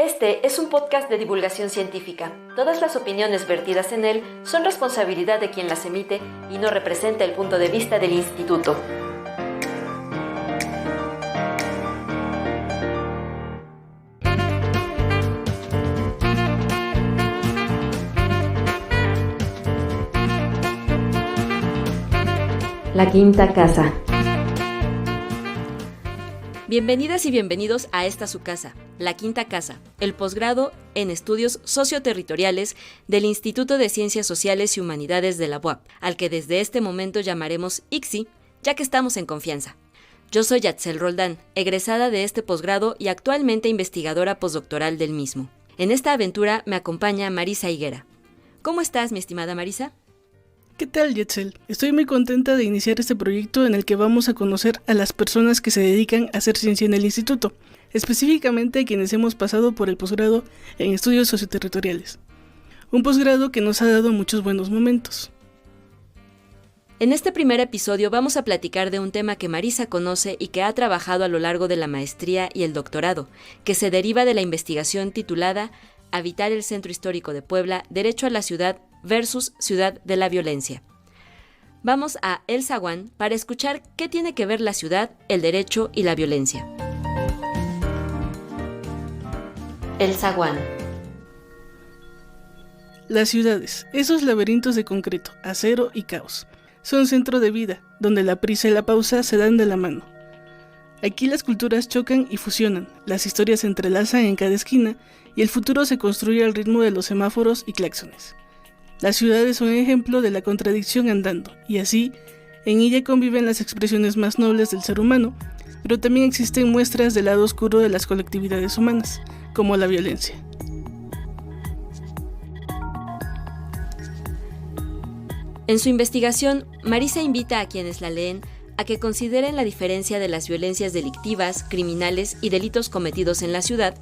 Este es un podcast de divulgación científica. Todas las opiniones vertidas en él son responsabilidad de quien las emite y no representa el punto de vista del instituto. La quinta casa. Bienvenidas y bienvenidos a esta su casa, La Quinta Casa, el posgrado en Estudios Socioterritoriales del Instituto de Ciencias Sociales y Humanidades de la UAP, al que desde este momento llamaremos ICSI, ya que estamos en confianza. Yo soy Yatzel Roldán, egresada de este posgrado y actualmente investigadora postdoctoral del mismo. En esta aventura me acompaña Marisa Higuera. ¿Cómo estás, mi estimada Marisa? ¿Qué tal, Yetzel? Estoy muy contenta de iniciar este proyecto en el que vamos a conocer a las personas que se dedican a hacer ciencia en el instituto, específicamente a quienes hemos pasado por el posgrado en estudios socioterritoriales. Un posgrado que nos ha dado muchos buenos momentos. En este primer episodio vamos a platicar de un tema que Marisa conoce y que ha trabajado a lo largo de la maestría y el doctorado, que se deriva de la investigación titulada Habitar el Centro Histórico de Puebla, Derecho a la Ciudad versus Ciudad de la Violencia. Vamos a El Zaguán para escuchar qué tiene que ver la ciudad, el derecho y la violencia. El Zaguán. Las ciudades, esos laberintos de concreto, acero y caos, son centro de vida, donde la prisa y la pausa se dan de la mano. Aquí las culturas chocan y fusionan, las historias se entrelazan en cada esquina y el futuro se construye al ritmo de los semáforos y claxones. Las ciudades son ejemplo de la contradicción andando, y así, en ella conviven las expresiones más nobles del ser humano, pero también existen muestras del lado oscuro de las colectividades humanas, como la violencia. En su investigación, Marisa invita a quienes la leen a que consideren la diferencia de las violencias delictivas, criminales y delitos cometidos en la ciudad,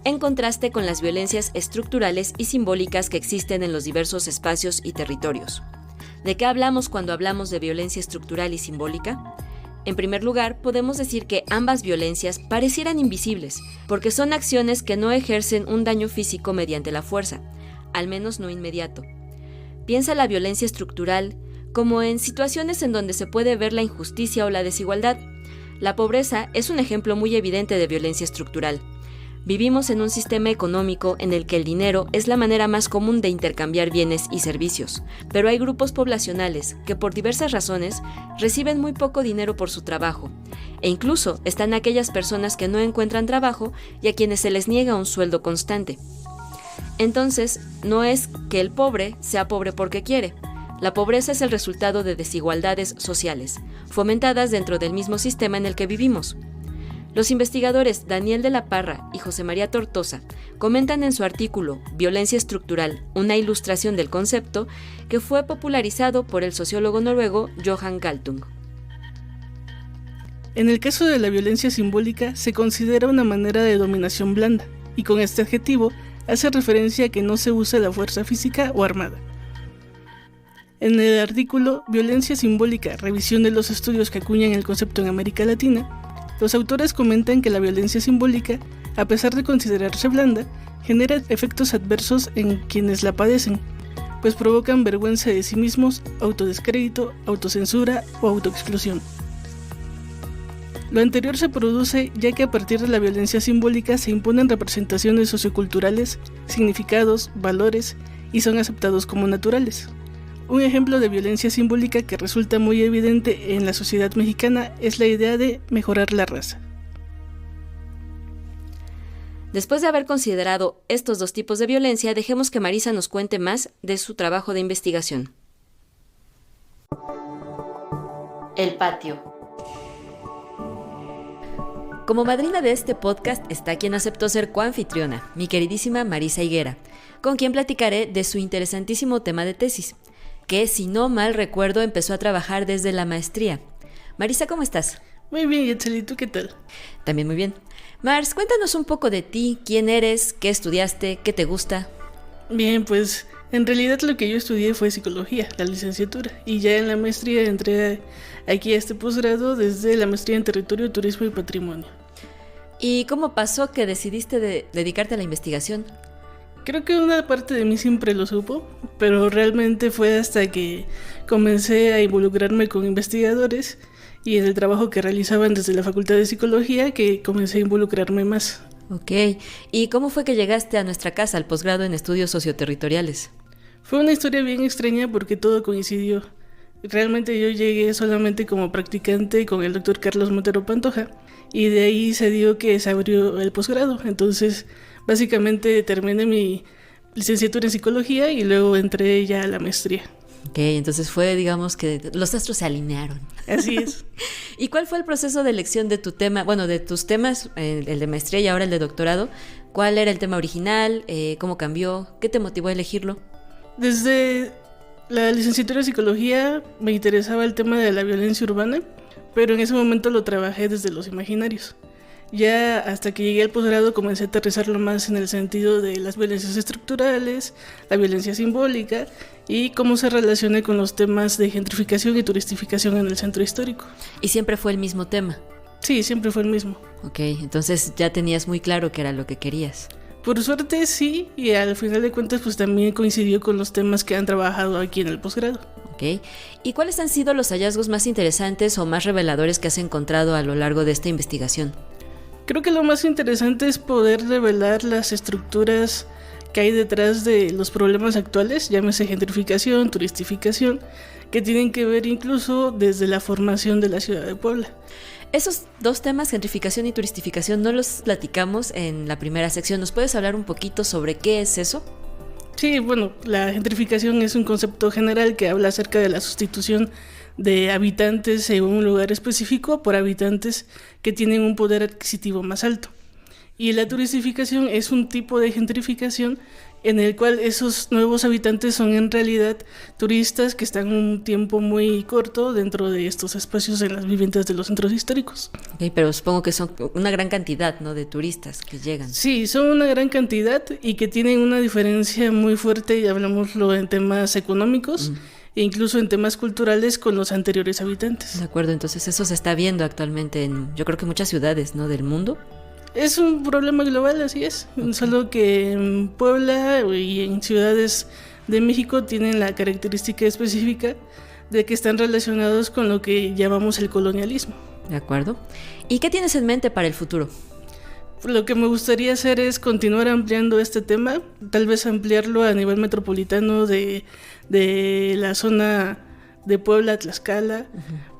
en contraste con las violencias estructurales y simbólicas que existen en los diversos espacios y territorios. ¿De qué hablamos cuando hablamos de violencia estructural y simbólica? En primer lugar, podemos decir que ambas violencias parecieran invisibles, porque son acciones que no ejercen un daño físico mediante la fuerza, al menos no inmediato. Piensa la violencia estructural como en situaciones en donde se puede ver la injusticia o la desigualdad. La pobreza es un ejemplo muy evidente de violencia estructural. Vivimos en un sistema económico en el que el dinero es la manera más común de intercambiar bienes y servicios, pero hay grupos poblacionales que por diversas razones reciben muy poco dinero por su trabajo, e incluso están aquellas personas que no encuentran trabajo y a quienes se les niega un sueldo constante. Entonces, no es que el pobre sea pobre porque quiere. La pobreza es el resultado de desigualdades sociales, fomentadas dentro del mismo sistema en el que vivimos. Los investigadores Daniel de la Parra y José María Tortosa comentan en su artículo Violencia estructural, una ilustración del concepto, que fue popularizado por el sociólogo noruego Johan Galtung. En el caso de la violencia simbólica se considera una manera de dominación blanda, y con este adjetivo hace referencia a que no se usa la fuerza física o armada. En el artículo Violencia simbólica, revisión de los estudios que acuñan el concepto en América Latina, los autores comentan que la violencia simbólica, a pesar de considerarse blanda, genera efectos adversos en quienes la padecen, pues provocan vergüenza de sí mismos, autodescrédito, autocensura o autoexclusión. Lo anterior se produce ya que a partir de la violencia simbólica se imponen representaciones socioculturales, significados, valores y son aceptados como naturales. Un ejemplo de violencia simbólica que resulta muy evidente en la sociedad mexicana es la idea de mejorar la raza. Después de haber considerado estos dos tipos de violencia, dejemos que Marisa nos cuente más de su trabajo de investigación. El patio. Como madrina de este podcast está quien aceptó ser coanfitriona, mi queridísima Marisa Higuera, con quien platicaré de su interesantísimo tema de tesis, que, si no mal recuerdo, empezó a trabajar desde la maestría. Marisa, ¿cómo estás? Muy bien, Yetzel, ¿y tú qué tal? También muy bien. Mars, cuéntanos un poco de ti, quién eres, qué estudiaste, qué te gusta. Bien, pues en realidad lo que yo estudié fue psicología, la licenciatura, y ya en la maestría entré aquí a este posgrado desde la maestría en territorio, turismo y patrimonio. ¿Y cómo pasó que decidiste dedicarte a la investigación? Creo que una parte de mí siempre lo supo, pero realmente fue hasta que comencé a involucrarme con investigadores y en el trabajo que realizaban desde la Facultad de Psicología que comencé a involucrarme más. Ok, ¿y cómo fue que llegaste a nuestra casa al posgrado en estudios socioterritoriales? Fue una historia bien extraña porque todo coincidió. Realmente yo llegué solamente como practicante con el doctor Carlos Montero Pantoja y de ahí se dio que se abrió el posgrado. Entonces, básicamente terminé mi licenciatura en psicología y luego entré ya a la maestría. Ok, entonces fue, digamos, que los astros se alinearon. Así es. ¿Y cuál fue el proceso de elección de tu tema? Bueno, de tus temas, el de maestría y ahora el de doctorado. ¿Cuál era el tema original? ¿Cómo cambió? ¿Qué te motivó a elegirlo? Desde la licenciatura en psicología me interesaba el tema de la violencia urbana, pero en ese momento lo trabajé desde los imaginarios. Ya hasta que llegué al posgrado comencé a aterrizarlo más en el sentido de las violencias estructurales, la violencia simbólica y cómo se relaciona con los temas de gentrificación y turistificación en el centro histórico. ¿Y siempre fue el mismo tema? Sí, siempre fue el mismo. Ok, entonces ya tenías muy claro qué era lo que querías. Por suerte sí, y al final de cuentas pues también coincidió con los temas que han trabajado aquí en el posgrado. Ok, ¿y cuáles han sido los hallazgos más interesantes o más reveladores que has encontrado a lo largo de esta investigación? Creo que lo más interesante es poder revelar las estructuras que hay detrás de los problemas actuales, llámese gentrificación, turistificación, que tienen que ver incluso desde la formación de la ciudad de Puebla. Esos dos temas, gentrificación y turistificación, no los platicamos en la primera sección. ¿Nos puedes hablar un poquito sobre qué es eso? Sí, bueno, la gentrificación es un concepto general que habla acerca de la sustitución de habitantes en un lugar específico por habitantes que tienen un poder adquisitivo más alto. Y la turistificación es un tipo de gentrificación en el cual esos nuevos habitantes son en realidad turistas que están un tiempo muy corto dentro de estos espacios en las viviendas de los centros históricos. Okay, pero supongo que son una gran cantidad, ¿no?, de turistas que llegan. Sí, son una gran cantidad y que tienen una diferencia muy fuerte, y hablemoslo en temas económicos e incluso en temas culturales con los anteriores habitantes. De acuerdo, entonces eso se está viendo actualmente en, yo creo que muchas ciudades, ¿no?, del mundo. Es un problema global, así es. Okay. Solo que en Puebla y en ciudades de México tienen la característica específica de que están relacionados con lo que llamamos el colonialismo. De acuerdo. ¿Y qué tienes en mente para el futuro? Lo que me gustaría hacer es continuar ampliando este tema, tal vez ampliarlo a nivel metropolitano de la zona de Puebla, Tlaxcala,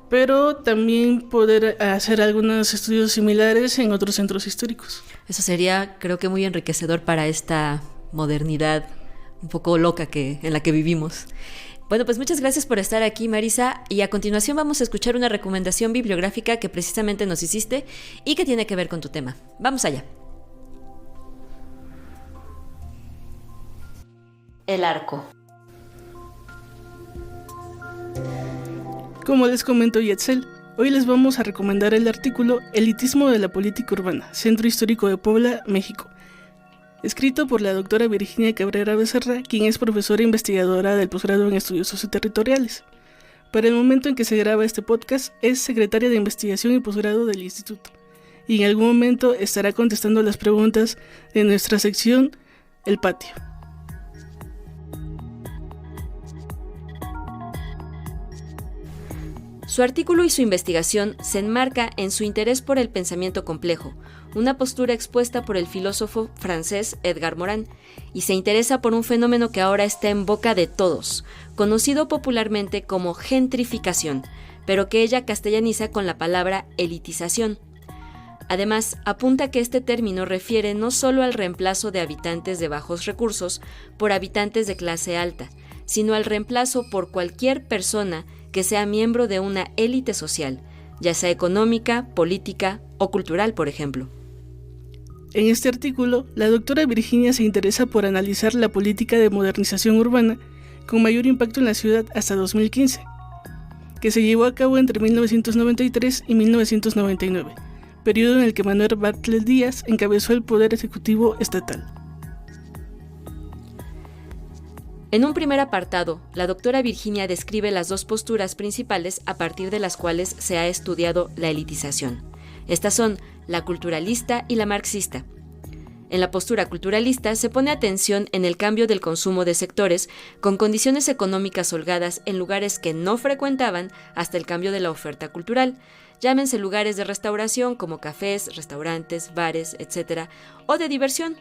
pero también poder hacer algunos estudios similares en otros centros históricos. Eso sería, creo que muy enriquecedor para esta modernidad un poco loca en la que vivimos. Bueno, pues muchas gracias por estar aquí, Marisa, y a continuación vamos a escuchar una recomendación bibliográfica que precisamente nos hiciste y que tiene que ver con tu tema. Vamos allá. El arco. Como les comentó Yetzel, hoy les vamos a recomendar el artículo Elitismo de la política urbana, Centro Histórico de Puebla, México, escrito por la doctora Virginia Cabrera Becerra, quien es profesora e investigadora del posgrado en estudios socioterritoriales. Para el momento en que se graba este podcast, es secretaria de investigación y posgrado del instituto, y en algún momento estará contestando las preguntas de nuestra sección El Patio. Su artículo y su investigación se enmarca en su interés por el pensamiento complejo, una postura expuesta por el filósofo francés Edgar Morin, y se interesa por un fenómeno que ahora está en boca de todos, conocido popularmente como gentrificación, pero que ella castellaniza con la palabra elitización. Además, apunta que este término refiere no solo al reemplazo de habitantes de bajos recursos por habitantes de clase alta, sino al reemplazo por cualquier persona que sea miembro de una élite social, ya sea económica, política o cultural, por ejemplo. En este artículo, la doctora Virginia se interesa por analizar la política de modernización urbana con mayor impacto en la ciudad hasta 2015, que se llevó a cabo entre 1993 y 1999, periodo en el que Manuel Bartlett Díaz encabezó el Poder Ejecutivo Estatal. En un primer apartado, la doctora Virginia describe las dos posturas principales a partir de las cuales se ha estudiado la elitización. Estas son la culturalista y la marxista. En la postura culturalista se pone atención en el cambio del consumo de sectores con condiciones económicas holgadas en lugares que no frecuentaban hasta el cambio de la oferta cultural, llámense lugares de restauración como cafés, restaurantes, bares, etc., o de diversión.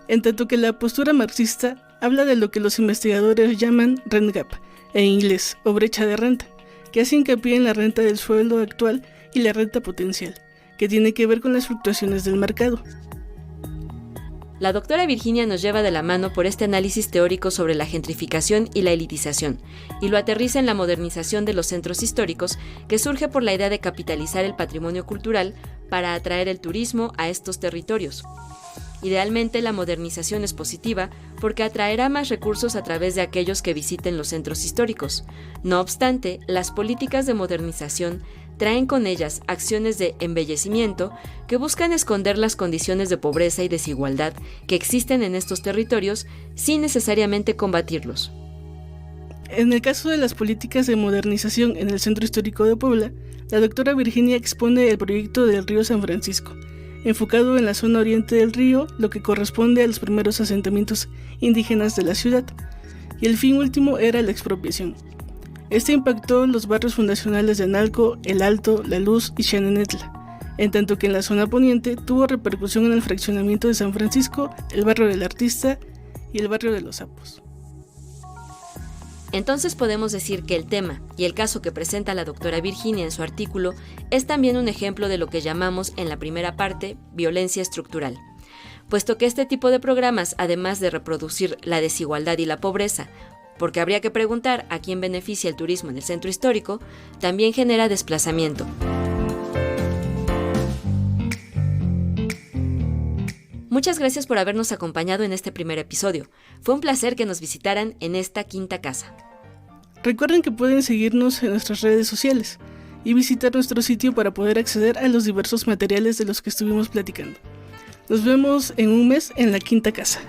En tanto que la postura marxista habla de lo que los investigadores llaman rent gap, en inglés, o brecha de renta, que hace hincapié en la renta del sueldo actual y la renta potencial, que tiene que ver con las fluctuaciones del mercado. La doctora Virginia nos lleva de la mano por este análisis teórico sobre la gentrificación y la elitización, y lo aterriza en la modernización de los centros históricos, que surge por la idea de capitalizar el patrimonio cultural para atraer el turismo a estos territorios. Idealmente, la modernización es positiva porque atraerá más recursos a través de aquellos que visiten los centros históricos. No obstante, las políticas de modernización traen con ellas acciones de embellecimiento que buscan esconder las condiciones de pobreza y desigualdad que existen en estos territorios sin necesariamente combatirlos. En el caso de las políticas de modernización en el Centro Histórico de Puebla, la doctora Virginia expone el proyecto del Río San Francisco, enfocado en la zona oriente del río, lo que corresponde a los primeros asentamientos indígenas de la ciudad, y el fin último era la expropiación. Este impactó los barrios fundacionales de Analco, El Alto, La Luz y Xanenetla, en tanto que en la zona poniente tuvo repercusión en el fraccionamiento de San Francisco, el barrio del Artista y el barrio de Los Sapos. Entonces podemos decir que el tema y el caso que presenta la doctora Virginia en su artículo es también un ejemplo de lo que llamamos en la primera parte violencia estructural, puesto que este tipo de programas, además de reproducir la desigualdad y la pobreza, porque habría que preguntar a quién beneficia el turismo en el centro histórico, también genera desplazamiento. Muchas gracias por habernos acompañado en este primer episodio. Fue un placer que nos visitaran en esta quinta casa. Recuerden que pueden seguirnos en nuestras redes sociales y visitar nuestro sitio para poder acceder a los diversos materiales de los que estuvimos platicando. Nos vemos en un mes en la quinta casa.